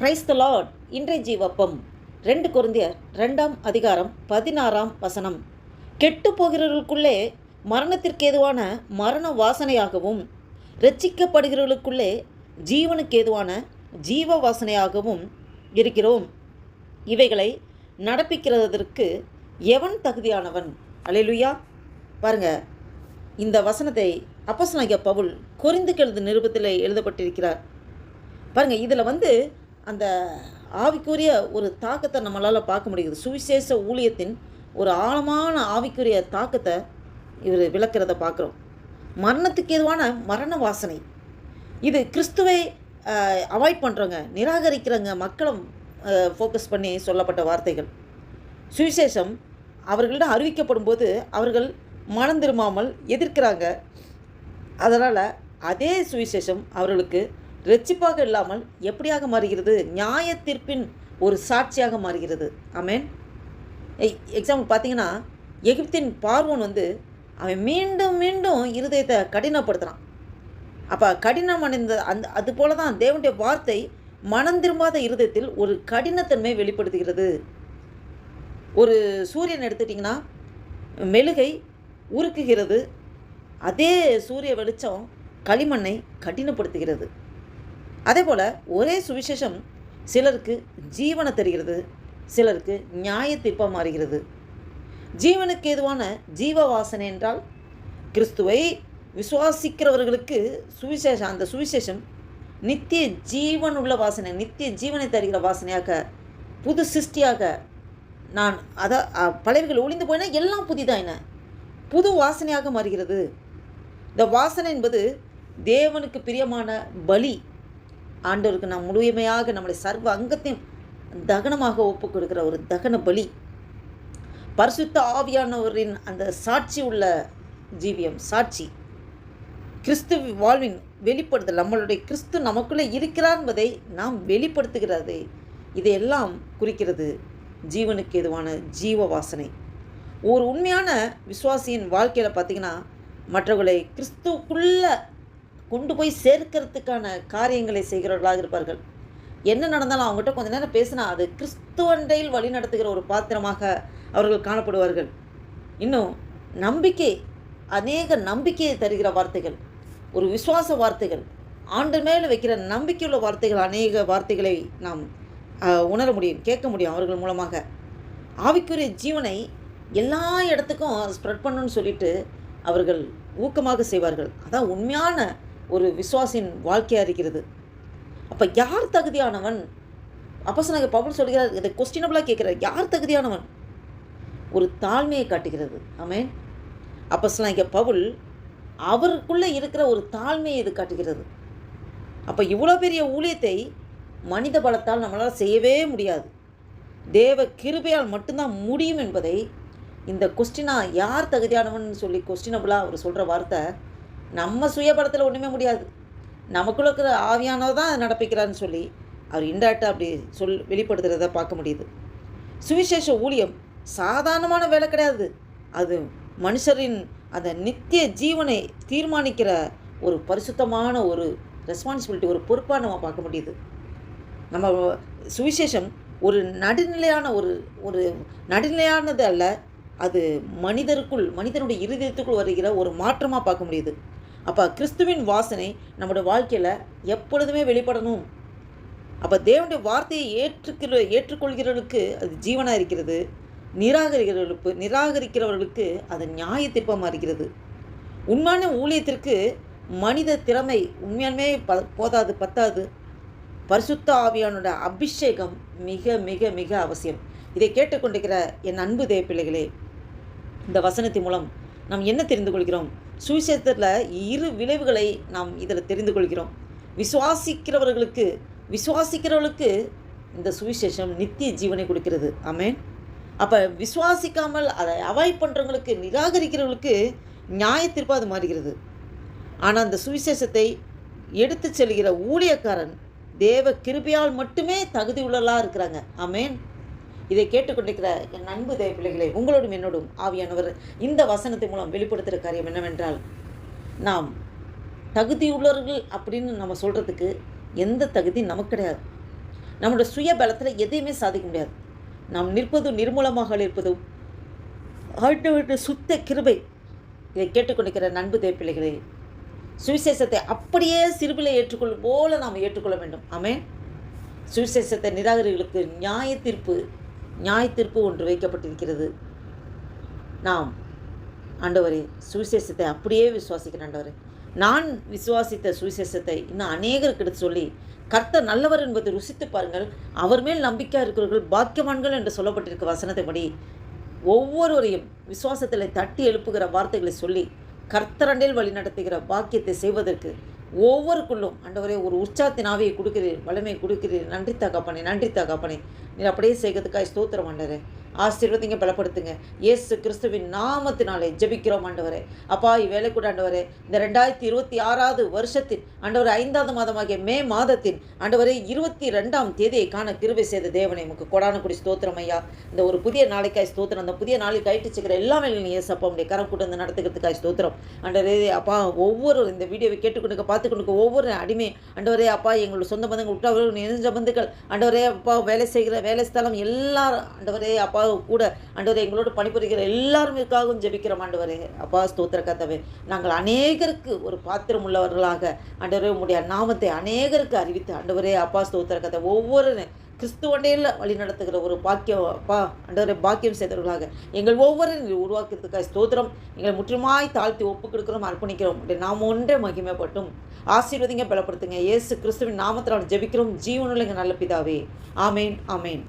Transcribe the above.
Praise the Lord. இன்றைய ஜீவப்பம் 2 கொரிந்தியர் 2ஆம் அதிகாரம் 16ஆம் வசனம். கெட்டு போகிறவர்களுக்குள்ளே மரணத்திற்கு ஏதுவான மரண வாசனையாகவும் இரட்சிக்கப்படுகிறவர்களுக்குள்ளே ஜீவனுக்கு ஏதுவான ஜீவ வாசனையாகவும் இருக்கிறோம். இவைகளை நடப்பிக்கிறதற்கு எவன் தகுதியானவன்? அல்லேலூயா. பாருங்க, இந்த வசனத்தை அப்போஸ்தலனாகிய பவுல் கொரிந்துக்கு எழுதின நிருபத்தில் எழுதப்பட்டிருக்கிறார். பாருங்கள், இதில் அந்த ஆவிக்குரிய ஒரு தாக்கத்தை நம்மளால் பார்க்க முடியுது. சுவிசேஷ ஊழியத்தின் ஒரு ஆழமான ஆவிக்குரிய தாக்கத்தை இவர் விளக்கிறத பார்க்குறோம். மரணத்துக்கு ஏதுவான மரண வாசனை, இது கிறிஸ்துவை அவாய்ட் பண்ணுறவங்க, நிராகரிக்கிறவங்க மக்களும் ஃபோக்கஸ் பண்ணி சொல்லப்பட்ட வார்த்தைகள். சுவிசேஷம் அவர்களிடம் அறிவிக்கப்படும் போது அவர்கள் மனம் திரும்பாமல் எதிர்க்கிறாங்க. அதனால் அதே சுவிசேஷம் அவர்களுக்கு இரட்சிப்பாக இல்லாமல் எப்படியாக மாறுகிறது? நியாய தீர்ப்பின் ஒரு சாட்சியாக மாறுகிறது. ஆமென். எக்ஸாம்பிள் பார்த்தீங்கன்னா, எகிப்தின் பார்வோன் அவன் மீண்டும் மீண்டும் இருதயத்தை கடினப்படுத்துகிறான். அப்போ கடினம் அடைந்த அது போல தான் தேவனுடைய வார்த்தை மனம் திரும்பாத இருதயத்தில் ஒரு கடினத்தன்மை வெளிப்படுத்துகிறது. ஒரு சூரியன் எடுத்துட்டிங்கன்னா, மெழுகை உருக்குகிறது. அதே சூரிய வெளிச்சம் களிமண்ணை கடினப்படுத்துகிறது. அதே போல் ஒரே சுவிசேஷம் சிலருக்கு ஜீவனை தருகிறது, சிலருக்கு நியாய தீர்ப்பாக மாறுகிறது. ஜீவனுக்கு ஏதுவான ஜீவ வாசனை என்றால் கிறிஸ்துவை விசுவாசிக்கிறவர்களுக்கு அந்த சுவிசேஷம் நித்திய ஜீவன் உள்ள வாசனை, நித்திய ஜீவனை தருகிற வாசனையாக, புது சிருஷ்டியாக. நான் பழையவர்கள் ஒளிந்து போயினா எல்லாம் புதிதாயின, புது வாசனையாக மாறுகிறது. இந்த வாசனை என்பது தேவனுக்கு பிரியமான பலி. ஆண்டவருக்கு நாம் முழுமையாக நம்முடைய சர்வ அங்கத்தையும் தகனமாக ஒப்பு கொடுக்கிற ஒரு தகன பலி. பரிசுத்த ஆவியானவரின் அந்த சாட்சி உள்ள ஜீவியம், சாட்சி, கிறிஸ்து வாழ்வின் வெளிப்படுத்தல். நம்மளுடைய கிறிஸ்து நமக்குள்ளே இருக்கிறார் என்பதை நாம் வெளிப்படுத்துகிறது. இதையெல்லாம் குறிக்கிறது ஜீவனுக்கு ஏதுவான ஜீவ வாசனை. ஒரு உண்மையான விசுவாசியின் வாழ்க்கையில் பார்த்திங்கன்னா, மற்றவர்களை கிறிஸ்துவுக்குள்ளே கொண்டு போய் சேர்க்கிறதுக்கான காரியங்களை செய்கிறவர்களாக இருப்பார்கள். என்ன நடந்தாலும் அவங்ககிட்ட கொஞ்ச நேரம் பேசினா அது கிறிஸ்துவண்டையில் வழி நடத்துகிற ஒரு பாத்திரமாக அவர்கள் காணப்படுவார்கள். இன்னும் நம்பிக்கை, அநேக நம்பிக்கையை தருகிற வார்த்தைகள், ஒரு விசுவாச வார்த்தைகள், ஆண்டு மேலே வைக்கிற நம்பிக்கையுள்ள வார்த்தைகள், அநேக வார்த்தைகளை நாம் உணர முடியும், கேட்க முடியும் அவர்கள் மூலமாக. ஆவிக்குரிய ஜீவனை எல்லா இடத்துக்கும் ஸ்ப்ரெட் பண்ணணும்னு சொல்லிட்டு அவர்கள் ஊக்கமாக செய்வார்கள். அதான் உண்மையான ஒரு விசுவாசின் வாழ்க்கையாக இருக்கிறது. அப்போ யார் தகுதியானவன்? அப்போஸ்தலனாகிய பவுல் சொல்கிறார், இதை கொஸ்டினபிளாக கேட்குறார், யார் தகுதியானவன்? ஒரு தாழ்மையை காட்டுகிறது. ஆமென். அப்போஸ்தலனாகிய பவுல் அவருக்குள்ளே இருக்கிற ஒரு தாழ்மையை இது காட்டுகிறது. அப்போ இவ்வளோ பெரிய ஊழியத்தை மனித பலத்தால் நம்மளால் செய்யவே முடியாது, தேவ கிருபையால் மட்டும்தான் முடியும் என்பதை இந்த கொஸ்டினாக யார் தகுதியானவன் சொல்லி கொஸ்டினபிளாக அவர் சொல்கிற வார்த்தை, நம்ம சுயபலத்தில் ஒன்றுமே முடியாது, நமக்குள்ள இருக்கிற ஆவியானவர் தான் நடப்பிக்கிறான்னு சொல்லி அவர் இன்டேரக்டாக அப்படி வெளிப்படுத்துகிறத பார்க்க முடியுது. சுவிசேஷ ஊழியம் சாதாரணமான வேலை கிடையாது. அது மனுஷரின் அந்த நித்திய ஜீவனை தீர்மானிக்கிற ஒரு பரிசுத்தமான ஒரு ரெஸ்பான்சிபிலிட்டி, ஒரு பொறுப்பாக நம்ம பார்க்க முடியுது. நம்ம சுவிசேஷம் ஒரு நடுநிலையானது அல்ல, அது மனிதனுடைய இருதயத்துக்குள் வருகிற ஒரு மாற்றமாக பார்க்க முடியுது. அப்போ கிறிஸ்துவின் வாசனை நம்முடைய வாழ்க்கையில் எப்பொழுதுமே வெளிப்படணும். அப்போ தேவனுடைய வார்த்தையை ஏற்றுக்கொள்கிறவர்களுக்கு அது ஜீவனாக இருக்கிறது, நிராகரிக்கிறவர்களுக்கு அது நியாய தீர்ப்பமாக இருக்கிறது. உண்மையான ஊழியத்திற்கு மனித திறமை உண்மையாலுமே பத்தாது. பரிசுத்த ஆவியானோட அபிஷேகம் மிக மிக மிக அவசியம். இதை கேட்டுக்கொண்டிருக்கிற என் அன்பு தேவ பிள்ளைகளே, இந்த வசனத்தின் மூலம் நாம் என்ன தெரிந்து கொள்கிறோம்? சுவிசேஷத்தில் 2 விளைவுகளை நாம் இதில் தெரிந்து கொள்கிறோம். விசுவாசிக்கிறவர்களுக்கு இந்த சுவிசேஷம் நித்திய ஜீவனை கொடுக்கிறது. ஆமென். அப்போ விசுவாசிக்காமல் அதை அவாய்ட் பண்ணுறவங்களுக்கு, நிராகரிக்கிறவர்களுக்கு நியாய தீர்ப்பு அது மாறுகிறது. ஆனால் அந்த சுவிசேஷத்தை எடுத்து செல்கிற ஊழியக்காரன் தேவ கிருபையால் மட்டுமே தகுதி உள்ளவர்களாக இருக்கிறாங்க. ஆமென். இதை கேட்டுக்கொண்டிருக்கிற என் அன்பு தேவ பிள்ளைகளே, உங்களோடும் என்னோடும் ஆவியானவர் இந்த வசனத்தின் மூலம் வெளிப்படுத்துகிற காரியம் என்னவென்றால், நாம் தகுதியுள்ளவர்கள் அப்படின்னு நம்ம சொல்கிறதுக்கு எந்த தகுதி நமக்கு கிடையாது. நம்முடைய சுய பலத்தில் எதையுமே சாதிக்க முடியாது. நாம் நிற்பதும் நிர்மூலமாக இருப்பதும் ஆண்டவருடைய சுத்த கிருபை. இதை கேட்டுக்கொண்டிருக்கிற நண்பு தேப்பிள்ளைகளே, சுவிசேஷத்தை அப்படியே சிறுபிலை ஏற்றுக்கொள்ளும் போல நாம் ஏற்றுக்கொள்ள வேண்டும். ஆமென். சுவிசேஷத்தை நிராகரிகளுக்கு நியாய தீர்ப்பு ஒன்று வைக்கப்பட்டிருக்கிறது. நாம் ஆண்டவரே சுவிசேஷத்தை அப்படியே விசுவாசிக்கிறேன். ஆண்டவரே, நான் விசுவாசித்த சுவிசேஷத்தை இன்னும் அநேகருக்கு எடுத்து சொல்லி, கர்த்தர் நல்லவர் என்பதை ருசித்து பாருங்கள், அவர் மேல் நம்பிக்கை இருக்கிறவர்கள் பாக்கியவான்கள் என்று சொல்லப்பட்டிருக்க வசனத்தைப்படி ஒவ்வொருவரையும் விசுவாசத்தில் தட்டி எழுப்புகிற வார்த்தைகளை சொல்லி கர்த்தரண்டில் வழி நடத்துகிற பாக்கியத்தை செய்வதற்கு ஒவ்வொருக்குள்ளும் ஆண்டவரே ஒரு உற்சாகத்தின் ஆவியை கொடுக்கிறீர், வலிமை கொடுக்கிறீர். நன்றி தகப்பனே, நன்றி தகப்பனே. நீர் அப்படியே செய்கிறதுக்காக ஸ்தோத்திரம் ஆண்டவரே. ஆசீர்வதிங்க, பலப்படுத்துங்க. இயேசு கிறிஸ்துவின் நாமத்தினாலே ஜெபிக்கிறோம் ஆண்டவரே. அப்பா, இவ்வேளை கூட ஆண்டவரே, இந்த 2026 வருஷத்தின் ஆண்டவரே 5வது மாதமாகிய மே மாதத்தின் ஆண்டவரே 22ஆம் தேதியை காண கிருபை செய்த தேவனை உமக்கு கொடான குடி ஸ்தோத்திரம் ஐயா. இந்த ஒரு புதிய நாளைக்காய் ஸ்தோத்திரம். அந்த புதிய நாளில் கைட்டுச்சுக்கிற எல்லா வேலையும் ஏசப்பா உடைய கரம் கூட வந்து நடத்துக்கிறதுக்காக ஸ்தோத்திரம் ஆண்டவரே. அப்பா, ஒவ்வொரு இந்த வீடியோவை கேட்டுக்கொண்டு பார்த்துக்கொண்டு ஒவ்வொரு அடிமை ஆண்டவரே அப்பா, எங்களோட சொந்த பந்தங்கள் உற்றவர்கள் நெருஞ்ச பந்துக்கள் ஆண்டவரே அப்பா, வேலை செய்கிற வேலை ஸ்தலம் எல்லாரும் ஆண்டவரே அப்பா கூட ஆண்டவரே எங்களோடு பணிபுரிகிற எல்லாருமேக்காகவும் ஜெபிக்கிறோம் ஆண்டவரே. அப்பா ஸ்தோத்திர கர்த்தாவே, நாங்கள் அநேகருக்கு ஒரு பாத்திரம் உள்ளவர்களாக ஆண்டவரே உம்முடைய நாமத்தை அநேகருக்கு அறிவித்து ஆண்டவரே அப்பா ஸ்தோத்திர கர்த்தாவே, ஒவ்வொரு கிறிஸ்துவண்டையில் வழி நடத்துகிற ஒரு பாக்கியம் அப்பா ஆண்டவரே பாக்கியம் செய்தவர்களாக எங்கள் ஒவ்வொருவரையும் உருவாக்கிறதுக்காக ஸ்தோத்திரம். எங்களை முற்றிலுமாய் தாழ்த்தி ஒப்புக் கொடுக்கிறோம், அர்ப்பணிக்கிறோம். நாம் ஒன்றே மகிமைப்பட்டும். ஆசீர்வதிங்க, பலப்படுத்துங்க. இயேசு கிறிஸ்துவின் நாமத்தில் ஜெபிக்கிறோம் ஜீவனுள்ள எங்கள் நல்ல பிதாவே. ஆமேன், ஆமேன்.